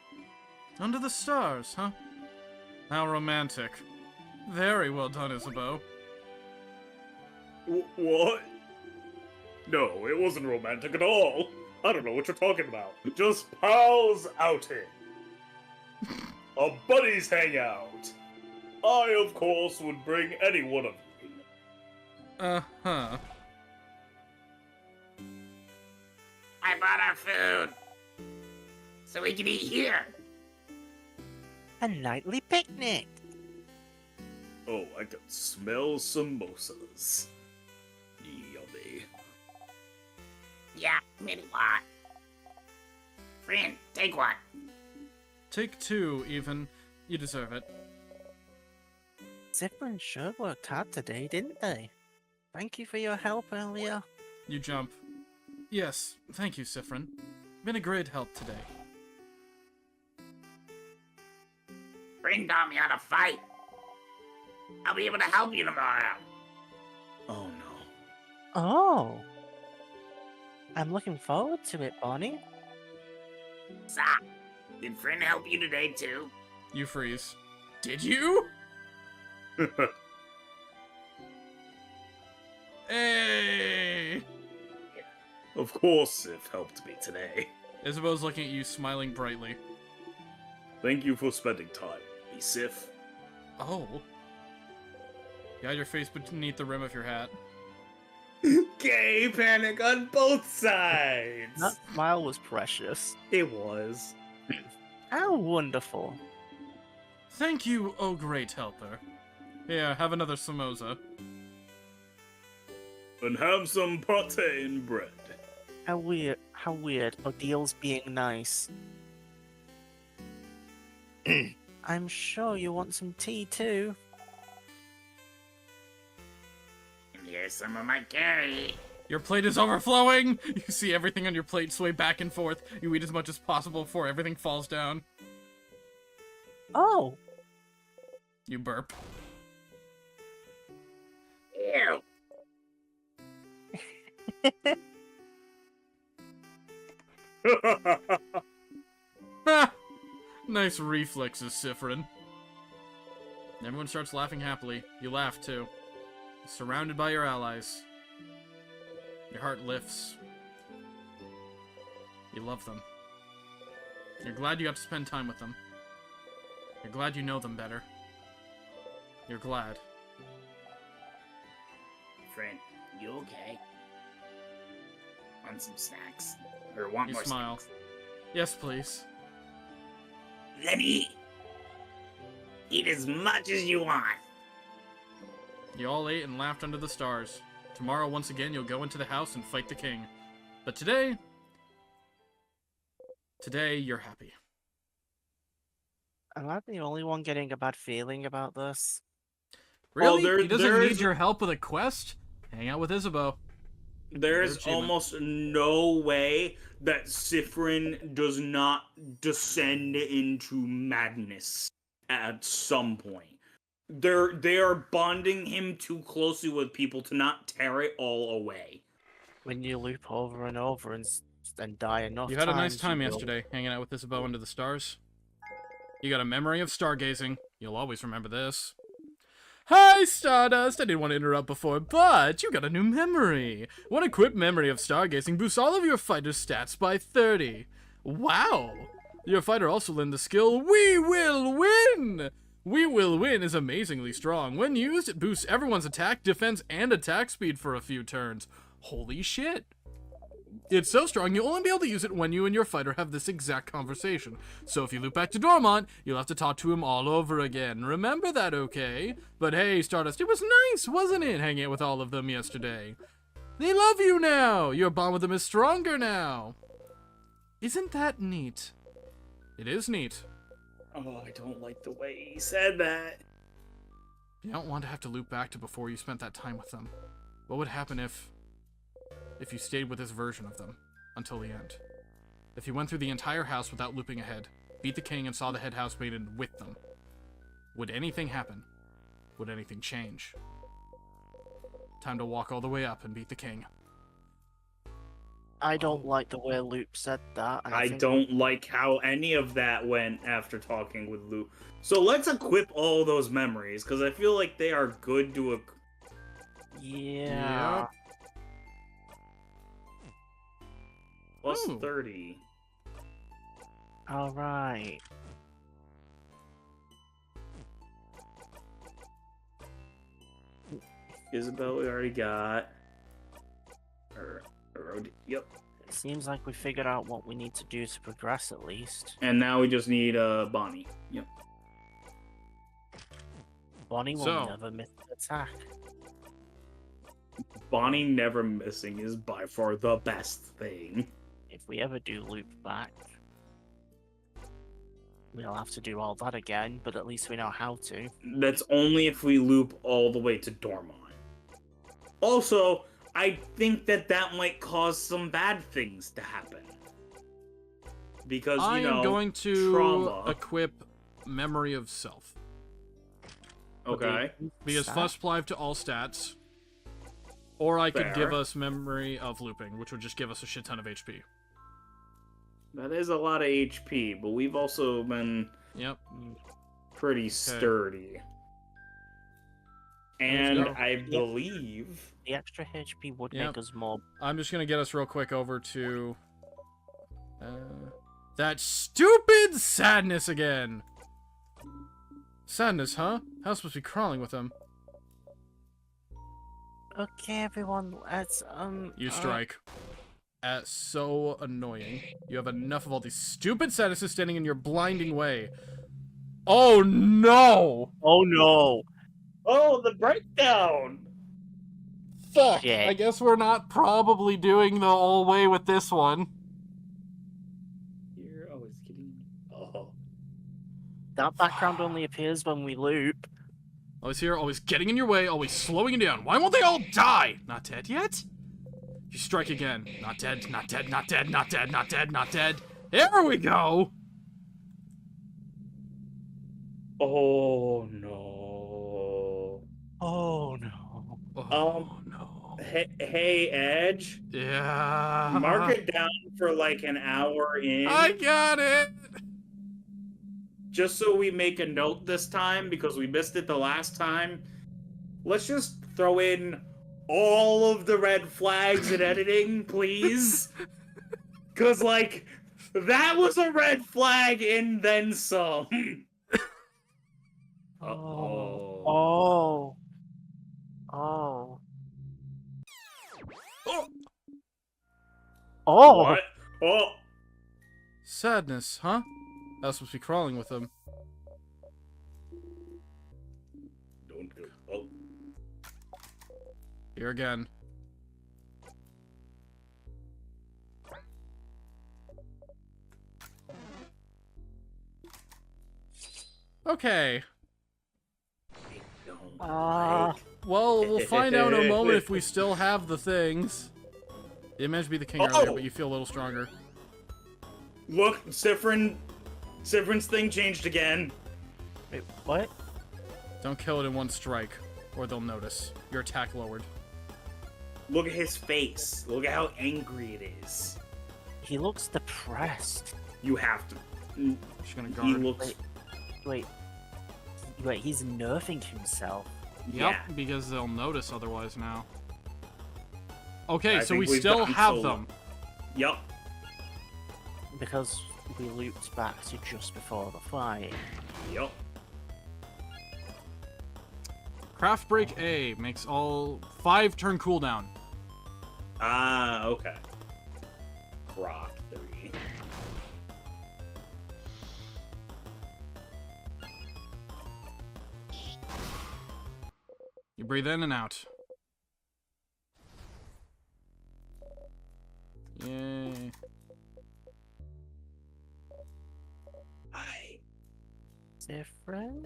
Under the stars, huh? How romantic. Very well done, Isabeau. What? No, it wasn't romantic at all. I don't know what you're talking about. Just pals outing. A buddies hangout. I, of course, would bring any one of you. Uh-huh. I bought our food. So we can eat here. A nightly picnic. Oh, I can smell samosas. Yummy. Yeah, maybe what? Friend, take one. Take two, even. You deserve it. Sifrin sure worked hard today, didn't they? Thank you for your help earlier. You jump. Yes, thank you, Sifrin. Been a great help today. Friend taught me how to fight. I'll be able to help you tomorrow. Oh no. Oh. I'm looking forward to it, Bonnie. Sa, did friend help you today too? You freeze. Did you? Hey! Of course Sif helped me today. Isabeau's looking at you, smiling brightly. Thank you for spending time with me, Sif. Oh. You had your face beneath the rim of your hat. Gay panic on both sides! That smile was precious. It was. How wonderful. Thank you, oh great helper. Here, have another samosa. And have some protein bread. How weird. How weird. Odil's being nice. I'm sure you want some tea too. And here's some of my curry. Your plate is overflowing! You see everything on your plate sway back and forth. You eat as much as possible before everything falls down. Oh, You burp. Ew. Ha! Nice reflexes, Sifrin. Everyone starts laughing happily. You laugh, too. Surrounded by your allies. Your heart lifts. You love them. You're glad you got to spend time with them. You're glad you know them better. You're glad. Friend, you okay? Want some snacks? Or want You more smile. snacks? Yes, please. Then eat. Eat as much as you want. You all ate and laughed under the stars. Tomorrow, once again, you'll go into the house and fight the king. But today... Today, you're happy. am I the only one getting a bad feeling about this? Really? there- He doesn't there's- need your help with a quest? Hang out with Isabeau. There's achievement. almost no way that Sifrin does not descend into madness at some point. They are bonding him too closely with people to not tear it all away. When you loop over and over and die enough You had a nice times, time you will- yesterday, hanging out with Isabeau under the stars. You got a memory of stargazing. You'll always remember this. Hi, Stardust! I didn't want to interrupt before, but you got a new memory. One equipped memory of stargazing boosts all of your fighter's stats by 30. Wow! Your fighter also learned the skill, We Will Win! We Will Win is amazingly strong. When used, it boosts everyone's attack, defense, and attack speed for a few turns. Holy shit! It's so strong, you'll only be able to use it when you and your fighter have this exact conversation. So if you loop back to Dormont, you'll have to talk to him all over again. Remember that, okay? But hey, Stardust, it was nice, wasn't it, hanging out with all of them yesterday? They love you now! Your bond with them is stronger now! Isn't that neat? It is neat. Oh, I don't like the way he said that. You don't want to have to loop back to before you spent that time with them. What would happen if you stayed with this version of them until the end? If you went through the entire house without looping ahead, beat the king and saw the head housemaiden with them, would anything happen? Would anything change? Time to walk all the way up and beat the king. I don't like the way Loop said that. And I think don't like how any of that went after talking with Lou. So let's equip all those memories, because I feel like they are good to Yeah. Yep. plus Ooh. 30. All right. Isabel, we already got. Yep. It seems like we figured out what we need to do to progress at least. And now we just need Bonnie. Yep. Bonnie will So- never miss an attack. Bonnie never missing is by far the best thing. If we ever do loop back, we'll have to do all that again, but at least we know how to. That's only if we loop all the way to Dormont. Also, I think that might cause some bad things to happen. Because, I you know, am going to trauma. equip Memory of Self. Okay. Because Stat? Fuss Plive to all stats. Or I could give Fair. us Memory of Looping, which would just give us a shit ton of HP. That is a lot of HP, but we've also been Yep. pretty sturdy. And go. I believe... The extra HP would Yep. make us more. I'm just gonna get us real quick over to... that stupid Sadness again! Sadness, huh? How's supposed to be crawling with him? Okay, everyone, let's You strike. so annoying. You have enough of all these stupid Sanuses standing in your blinding way. Oh no! Oh no! Oh, the breakdown! Fuck! Shit. I guess we're not probably doing the whole way with this one. You're always kidding. Oh. That background only appears when we loop. Always here, always getting in your way, always slowing you down. Why won't they all die? Not dead yet? You strike again. Not dead, not dead, not dead, not dead, not dead, not dead. There we go! Oh no. Oh no. Oh, no. Hey, Edge. Yeah. Mark it down for like an hour in. I got it! Just so we make a note this time, because we missed it the last time. Let's just throw in all of the red flags in editing, please. Because, like, that was a red flag and then some. Uh-oh. Oh. Oh. Oh. Oh. What? Oh. Sadness, huh? I was supposed to be crawling with them. Don't go. Oh. Here again. Okay. Well, we'll find out in a moment if we still have the things. You managed to be the king earlier, but you feel a little stronger. Look, Sifrin's thing changed again. Wait, what? Don't kill it in one strike, or they'll notice. Your attack lowered. Look at his face. Look at how angry it is. He looks depressed. You have to. She's gonna He guard. looks. Wait. Wait, he's nerfing himself. Yep, Yeah. because they'll notice otherwise now. Okay, I so think we we've still gotten have so them. Yup. Because we looped back to just before the fight. Yup. Craft Break A makes all 5 turn cooldown. Ah, okay. Croc 3. You breathe in and out. Yay. Different?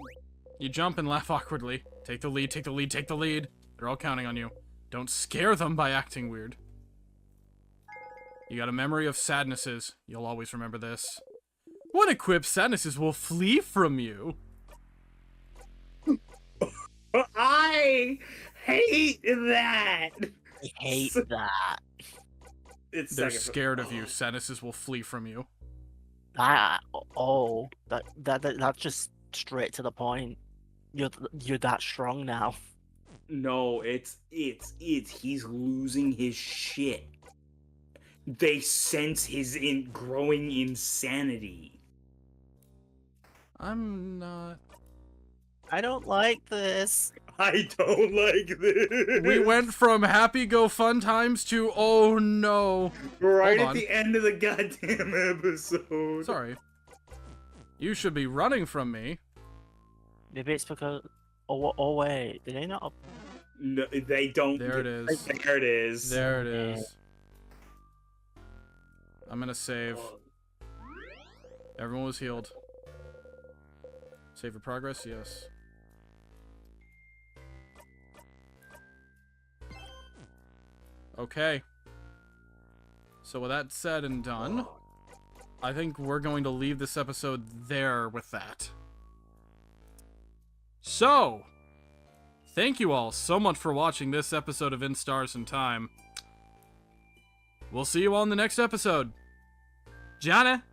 You jump and laugh awkwardly. Take the lead, take the lead, take the lead. They're all counting on you. Don't scare them by acting weird. You got a memory of sadnesses. You'll always remember this. When equipped, sadnesses will flee from you. I hate that. I hate that. It's They're second- scared of you. Sadnesses will flee from you. That's just straight to the point. You're that strong now. No, it's he's losing his shit. They sense his growing insanity. I'm not... I don't like this. I don't like this. We went from happy go fun times to oh no. right Hold at on. the end of the goddamn episode. Sorry. You should be running from me. Maybe it's because. Oh wait, did they not? No, they don't. There it is. There it is. There it is. I'm gonna save. Everyone was healed. Save for progress? Yes. Okay. So with that said and done, I think we're going to leave this episode there with that. So, thank you all so much for watching this episode of In Stars and Time. We'll see you all in the next episode. Jana!